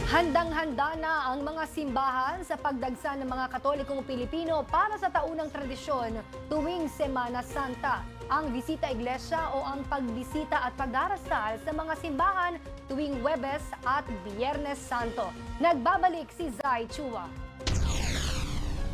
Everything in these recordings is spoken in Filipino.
Handang-handa na ang mga simbahan sa pagdagsa ng mga Katolikong Pilipino para sa taunang tradisyon tuwing Semana Santa. Ang bisita iglesia o ang pagbisita at pagdarasal sa mga simbahan tuwing Huwebes at Biyernes Santo. Nagbabalik si Zai Chua.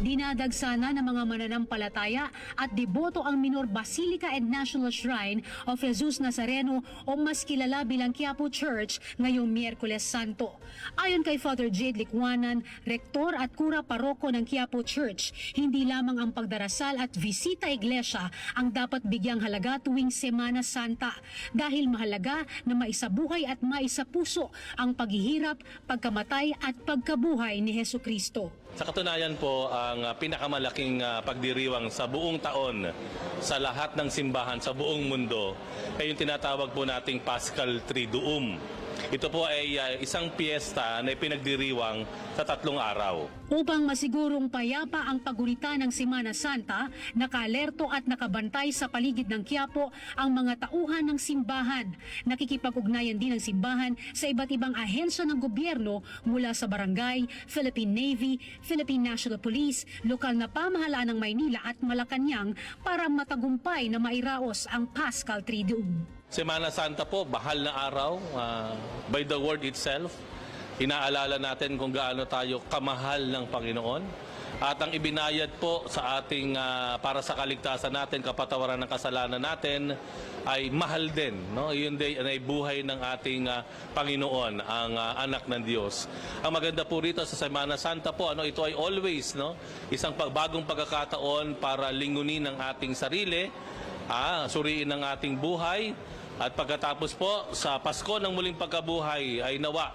Dinadagsana ng mga mananampalataya at deboto ang Minor Basilica and National Shrine of Jesus Nazareno o mas kilala bilang Quiapo Church ngayong Miyerkules Santo. Ayon kay Father Jade Likwanan, rektor at kura paroko ng Quiapo Church, hindi lamang ang pagdarasal at visita iglesia ang dapat bigyang halaga tuwing Semana Santa dahil mahalaga na maisabuhay at maisapuso ang paghihirap, pagkamatay at pagkabuhay ni Hesukristo. Sa katunayan po, ang pinakamalaking pagdiriwang sa buong taon sa lahat ng simbahan sa buong mundo ay yung tinatawag po nating Paschal Triduum. Ito po ay isang piyesta na pinagdiriwang sa 3 araw. Upang masigurong payapa ang paggunita ng Semana Santa, nakaalerto at nakabantay sa paligid ng Quiapo ang mga tauhan ng simbahan. Nakikipag-ugnayan din ng simbahan sa iba't ibang ahensya ng gobyerno mula sa barangay, Philippine Navy, Philippine National Police, lokal na pamahalaan ng Maynila at Malacanang para matagumpay na mairaos ang Paschal Triduum. Semana Santa po, bahal na araw. By the word itself, inaalala natin kung gaano tayo kamahal ng Panginoon. At ang ibinayad po sa ating para sa kaligtasan natin, kapatawaran ng kasalanan natin, ay mahal din. No? Yun din ay buhay ng ating Panginoon, ang anak ng Diyos. Ang maganda po rito sa Semana Santa po, ito ay always isang bagong pagkakataon para lingunin ang ating sarili, suriin ang ating buhay. At pagkatapos po sa Pasko ng muling pagkabuhay ay nawa,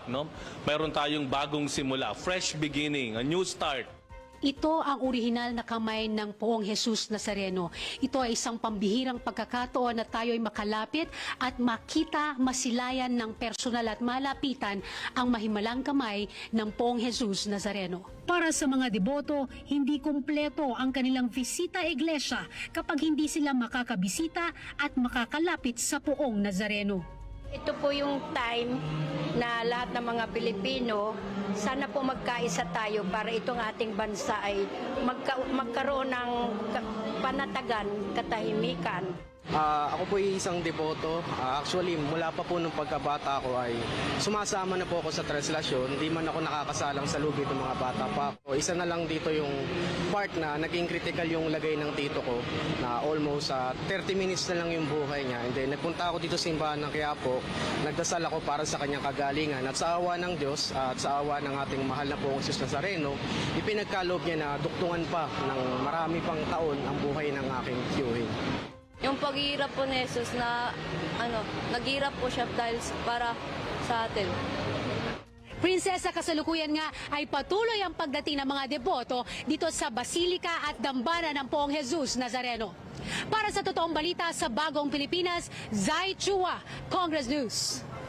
mayroon tayong bagong simula, fresh beginning, a new start. Ito ang orihinal na kamay ng Poong Jesus Nazareno. Ito ay isang pambihirang pagkakataon na tayo ay makalapit at makita, masilayan ng personal at malapitan ang mahimalang kamay ng Poong Jesus Nazareno. Para sa mga deboto, hindi kumpleto ang kanilang bisita iglesia kapag hindi sila makakabisita at makakalapit sa Poong Nazareno. Ito po yung time na lahat ng mga Pilipino, sana po magkaisa tayo para itong ating bansa ay magkaroon ng panatagan, katahimikan. Ako po ay isang deboto. Actually, mula pa po nung pagkabata ko ay sumasama na po ako sa translasyon. Hindi man ako nakakasalang sa lubid ng mga bata pa. Isa na lang dito yung part na naging critical yung lagay ng tito ko na almost 30 minutes na lang yung buhay niya. And then nagpunta ako dito sa simbahan ng Quiapo. Nagdasal ako para sa kanyang kagalingan. At sa awa ng Diyos at sa awa ng ating mahal na Poong Jesus Nazareno, ipinagkaloob niya na duktungan pa ng marami pang taon ang buhay ng aking tiyuhin. Yung paghihirap po ni Jesus na naghirap po siya dahil para sa atin. Prinsesa, kasalukuyan nga ay patuloy ang pagdating ng mga deboto dito sa Basilika at Dambana ng Poong Jesus Nazareno. Para sa totoong balita sa Bagong Pilipinas, Zai Chua, Congress News.